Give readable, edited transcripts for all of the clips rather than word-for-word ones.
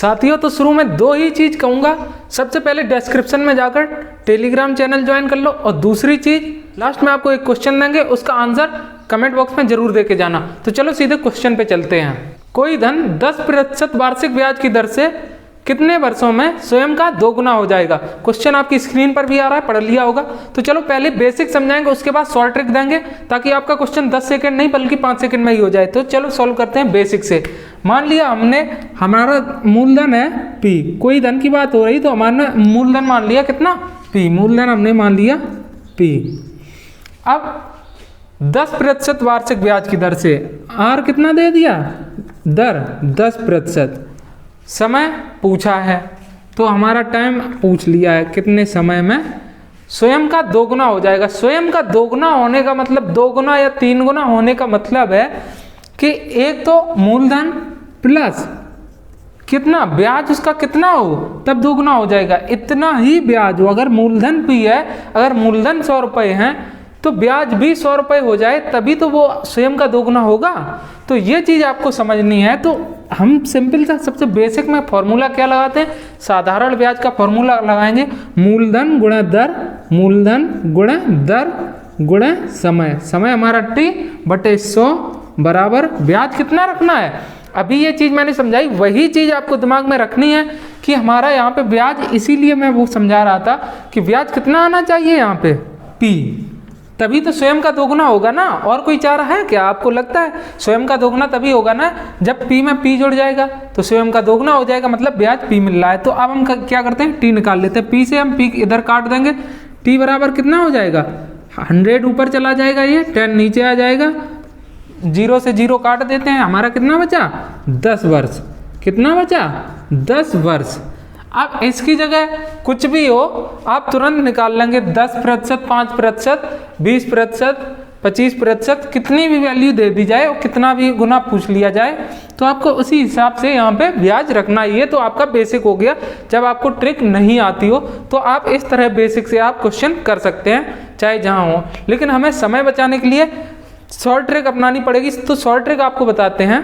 साथियों तो शुरू में दो ही चीज़ कहूँगा। सबसे पहले डिस्क्रिप्शन में जाकर टेलीग्राम चैनल ज्वाइन कर लो, और दूसरी चीज़ लास्ट में आपको एक क्वेश्चन देंगे, उसका आंसर कमेंट बॉक्स में जरूर दे के जाना। तो चलो सीधे क्वेश्चन पे चलते हैं। कोई धन 10% वार्षिक ब्याज की दर से कितने वर्षों में स्वयं का दोगुना हो जाएगा। क्वेश्चन आपकी स्क्रीन पर भी आ रहा है, पढ़ लिया होगा। तो चलो पहले बेसिक समझाएंगे, उसके बाद शॉर्ट ट्रिक देंगे, ताकि आपका क्वेश्चन 10 सेकंड नहीं बल्कि 5 सेकंड में ही हो जाए। तो चलो सॉल्व करते हैं बेसिक से। मान लिया हमारा मूलधन है P, कोई धन की बात हो रही तो हमारा मूलधन मान लिया कितना P, मूलधन हमने मान लिया P। अब 10% वार्षिक ब्याज की दर से R कितना दे दिया, दर 10%। समय पूछा है तो हमारा टाइम पूछ लिया है, कितने समय में स्वयं का दोगुना हो जाएगा। स्वयं का दोगुना होने का मतलब, दोगुना या 3 गुना होने का मतलब है कि एक तो मूलधन प्लस कितना ब्याज उसका कितना हो तब दोगुना हो जाएगा। इतना ही ब्याज हो, अगर मूलधन P है, अगर मूलधन 100 रुपये हैं तो ब्याज भी 100 रुपये हो जाए तभी तो वो स्वयं का दोगुना होगा। तो ये चीज़ आपको समझनी है। तो हम सिंपल सा सबसे बेसिक में फॉर्मूला क्या लगाते हैं, साधारण ब्याज का फॉर्मूला लगाएंगे, मूलधन गुणा दर, मूलधन गुणा दर गुणा समय। समय हमारा T बटे 100 बराबर ब्याज कितना रखना है। अभी ये चीज़ मैंने समझाई, वही चीज़ आपको दिमाग में रखनी है कि हमारा यहाँ पे ब्याज, इसीलिए मैं वो समझा रहा था कि ब्याज कितना आना चाहिए यहाँ पे P, तभी तो स्वयं का दोगुना होगा ना। और कोई चारा है क्या आपको लगता है? स्वयं का दोगुना तभी होगा ना जब P में P जुड़ जाएगा तो स्वयं का दोगुना हो जाएगा, मतलब ब्याज P मिल रहा है। तो अब हम क्या करते हैं, T निकाल लेते हैं। P से हम P इधर काट देंगे, T बराबर कितना हो जाएगा, 100 ऊपर चला जाएगा, ये 10 नीचे आ जाएगा, 0 से 0 काट देते हैं, हमारा कितना बचा 10 वर्ष। कितना बचा 10 वर्ष। अब इसकी जगह कुछ भी हो आप तुरंत निकाल लेंगे, 10%, 5%, 20%, 25%, कितनी भी वैल्यू दे दी जाए और कितना भी गुना पूछ लिया जाए तो आपको उसी हिसाब से यहाँ पे ब्याज रखना। ये तो आपका बेसिक हो गया। जब आपको ट्रिक नहीं आती हो तो आप इस तरह बेसिक से आप क्वेश्चन कर सकते हैं, चाहे जहाँ हो। लेकिन हमें समय बचाने के लिए शॉर्ट ट्रिक अपनानी पड़ेगी। तो शॉर्ट ट्रिक आपको बताते हैं।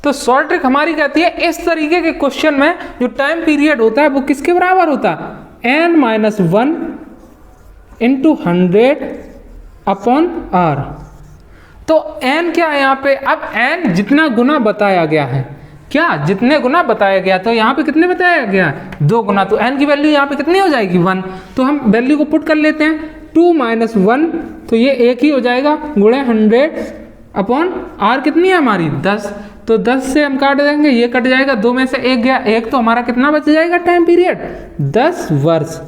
तो शॉर्ट ट्रिक हमारी कहती है, इस तरीके के क्वेश्चन में जो टाइम पीरियड होता है वो किसके बराबर होता है, n-1 इंटू 100 अपॉन R। तो n क्या है यहाँ पे, अब n जितना गुना बताया गया है, क्या जितने गुना बताया गया, तो यहाँ पे कितने बताया गया, 2 गुना, तो n की वैल्यू यहाँ पे कितनी हो जाएगी 1। तो हम वैल्यू को पुट कर लेते हैं, 2 - 1 तो ये 1 ही हो जाएगा, गुणे 100 अपॉन R कितनी है हमारी 10। तो 10 से हम काट देंगे, ये कट जाएगा, 2 में से 1 गया, 1 तो हमारा कितना बच जाएगा टाइम पीरियड 10 वर्ष।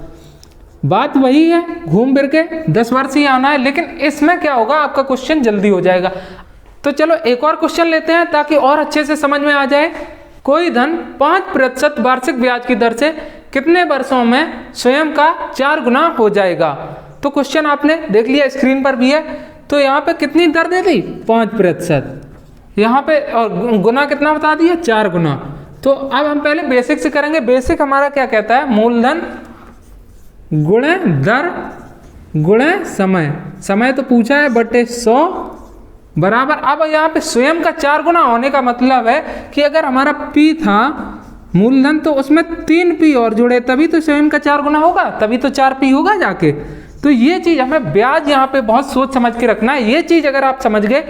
बात वही है, घूम फिर के 10 वर्ष ही आना है। लेकिन इसमें क्या होगा, आपका क्वेश्चन जल्दी हो जाएगा। तो चलो एक और क्वेश्चन लेते हैं ताकि और अच्छे से समझ में आ जाए। कोई धन 5% वार्षिक ब्याज की दर से कितने वर्षों में स्वयं का 4 गुना हो जाएगा। तो क्वेश्चन आपने देख लिया, स्क्रीन पर भी है। तो यहाँ पे कितनी दर दे दी 5%, यहाँ पे और गुना कितना बता दिया 4 गुना। तो अब हम पहले बेसिक से करेंगे। बेसिक हमारा क्या कहता है, मूलधन गुणे दर गुणे समय। समय तो पूछा है बटे 100 बराबर, अब यहाँ पे स्वयं का 4 गुना होने का मतलब है कि अगर हमारा P था मूलधन तो उसमें 3 P और जुड़े तभी तो स्वयं का 4 गुना होगा, तभी तो 4 P होगा जाके। तो ये चीज़ हमें ब्याज यहाँ पे बहुत सोच समझ के रखना है। ये चीज़ अगर आप समझ गए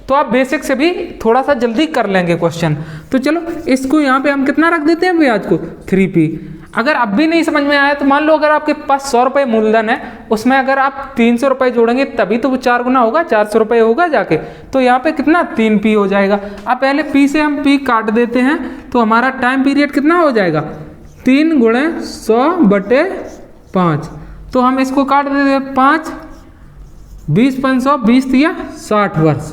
तो आप बेसिक से भी थोड़ा सा जल्दी कर लेंगे क्वेश्चन। तो चलो इसको यहाँ पे हम कितना रख देते हैं ब्याज को 3P। अगर अब भी नहीं समझ में आया तो मान लो अगर आपके पास 100 रुपये मूलधन है, उसमें अगर आप 300 रुपये जोड़ेंगे तभी तो वो 4 गुना होगा, 400 रुपये होगा जाके। तो यहाँ पे कितना 3P हो जाएगा। अब पहले P से हम P काट देते हैं तो हमारा टाइम पीरियड कितना हो जाएगा 3 गुणे 100 बटे 5। तो हम इसको काट देते हैं 5, 20 500, 20 दिया 60 वर्ष।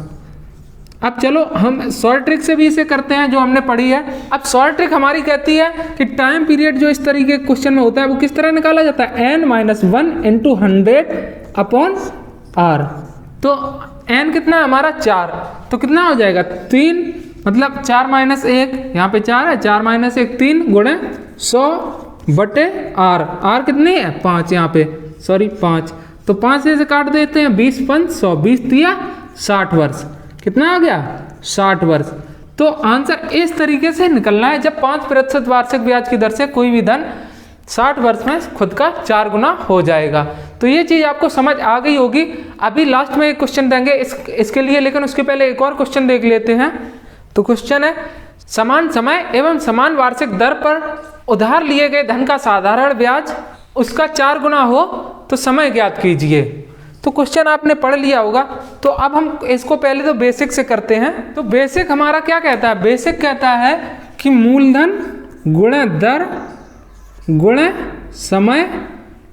अब चलो हम शॉर्ट ट्रिक से भी इसे करते हैं जो हमने पढ़ी है। अब शॉर्ट ट्रिक हमारी कहती है कि टाइम पीरियड जो इस तरीके के क्वेश्चन में होता है वो किस तरह निकाला जाता है, n-1 इंटू 100 अपॉन R। तो n कितना है हमारा 4, तो कितना हो जाएगा 3, मतलब 4 - 1, यहाँ पे 4 है, 4 - 1 3 गुणे 100 बटे R। R कितनी है 5, यहाँ पे सॉरी 5, तो 5 से काट देते हैं, 20 5 100, 20 दिया 60 वर्ष। कितना आ गया 60 वर्ष। तो आंसर इस तरीके से निकलना है, जब 5% वार्षिक ब्याज की दर से कोई भी धन 60 वर्ष में खुद का 4 गुना हो जाएगा। तो ये चीज़ आपको समझ आ गई होगी। अभी लास्ट में एक क्वेश्चन देंगे इसके लिए, लेकिन उसके पहले एक और क्वेश्चन देख लेते हैं। तो क्वेश्चन है, समान समय एवं समान वार्षिक दर पर उधार लिए गए धन का साधारण ब्याज उसका 4 गुना हो तो समय ज्ञात कीजिए। तो क्वेश्चन आपने पढ़ लिया होगा, तो अब हम इसको पहले तो बेसिक से करते हैं। तो बेसिक हमारा क्या कहता है? बेसिक कहता है कि मूलधन गुणे दर गुणे समय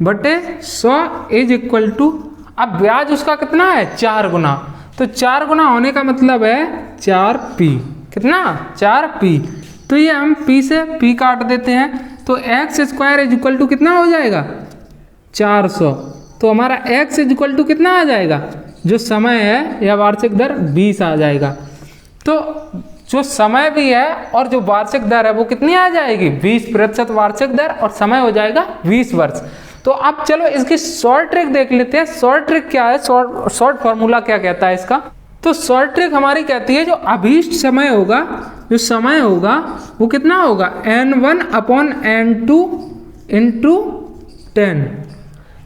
बटे 100 इज इक्वल टू, अब ब्याज उसका कितना है? 4 गुना। तो 4 गुना होने का मतलब है 4p, कितना? 4p। तो ये हम p से p काट देते हैं, तो x square is equal to कितना हो जाएगा? 400। तो हमारा x इज इक्वल टू कितना आ जाएगा? जो समय है या वार्षिक दर 20 आ जाएगा। तो जो समय भी है और जो वार्षिक दर है वो कितनी आ जाएगी? 20% वार्षिक दर और समय हो जाएगा 20 वर्ष। तो अब चलो इसकी शॉर्ट ट्रिक देख लेते हैं। शॉर्ट ट्रिक क्या है? शॉर्ट फॉर्मूला क्या कहता है इसका? तो शॉर्ट ट्रिक हमारी कहती है जो अभीष्ट समय होगा, जो समय होगा वो कितना होगा? n1/n2 इंटू 10,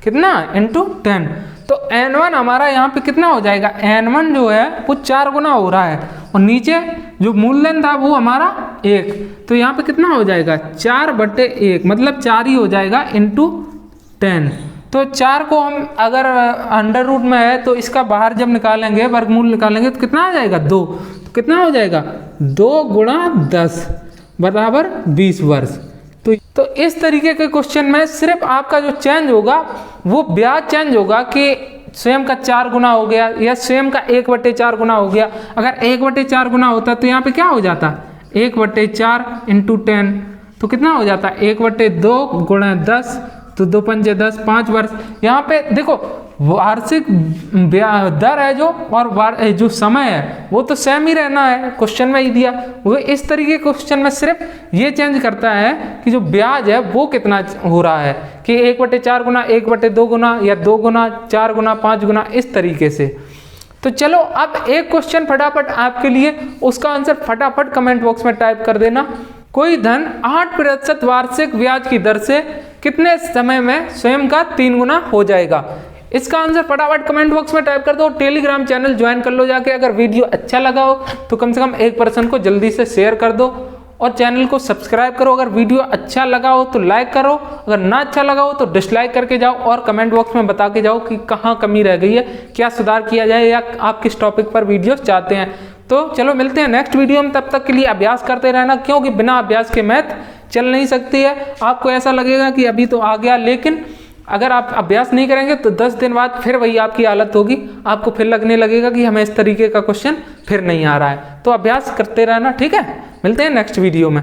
कितना? इंटू 10। तो n1 हमारा यहाँ पे कितना हो जाएगा? n1 जो है वो 4 गुना हो रहा है और नीचे जो मूलधन था वो हमारा 1, तो यहाँ पे कितना हो जाएगा? 4/1, मतलब 4 ही हो जाएगा इंटू 10। तो 4 को हम अगर अंडर रूट में है तो इसका बाहर जब निकालेंगे, वर्गमूल निकालेंगे, तो कितना आ जाएगा? 2। तो कितना हो जाएगा? 2 गुणा 10 बराबर 20 वर्ष। तो इस तरीके के क्वेश्चन में सिर्फ आपका जो चेंज होगा वो ब्याज चेंज होगा कि स्वयं का 4 गुना हो गया या स्वयं का 1/4 गुना हो गया। अगर 1/4 गुना होता तो यहाँ पे क्या हो जाता? 1/4 इंटू 10, तो कितना हो जाता? 1/2 गुणा 10, तो 2 पंजे 10, 5 वर्ष। यहाँ पे देखो वार्षिक दर है जो और जो समय है वो तो सेम ही रहना है, क्वेश्चन में ही दिया। वो इस तरीके के क्वेश्चन में सिर्फ ये चेंज करता है कि जो ब्याज है वो कितना हो रहा है, कि 1/4 गुना, 1/2 गुना या 2 गुना, 4 गुना, 5 गुना, इस तरीके से। तो चलो अब एक क्वेश्चन फटाफट आपके लिए, उसका आंसर फटाफट कमेंट बॉक्स में टाइप कर देना। कोई धन 8% वार्षिक ब्याज की दर से कितने समय में स्वयं का 3 गुना हो जाएगा? इसका आंसर फटाफट कमेंट बॉक्स में टाइप कर दो। टेलीग्राम चैनल ज्वाइन कर लो जाके। अगर वीडियो अच्छा लगा हो तो कम से कम 1% को जल्दी से शेयर कर दो और चैनल को सब्सक्राइब करो। अगर वीडियो अच्छा लगा हो तो लाइक करो, अगर ना अच्छा लगा हो तो डिसलाइक करके जाओ और कमेंट बॉक्स में बता के जाओ कि कहाँ कमी रह गई है, क्या सुधार किया जाए या आप किस टॉपिक पर वीडियोस चाहते हैं। तो चलो मिलते हैं नेक्स्ट वीडियो में, तब तक के लिए अभ्यास करते रहना, क्योंकि बिना अभ्यास के मैथ चल नहीं सकती है। आपको ऐसा लगेगा कि अभी तो आ गया, लेकिन अगर आप अभ्यास नहीं करेंगे तो 10 दिन बाद फिर वही आपकी हालत होगी। आपको फिर लगने लगेगा कि हमें इस तरीके का क्वेश्चन फिर नहीं आ रहा है। तो अभ्यास करते रहना, ठीक है। मिलते हैं नेक्स्ट वीडियो में।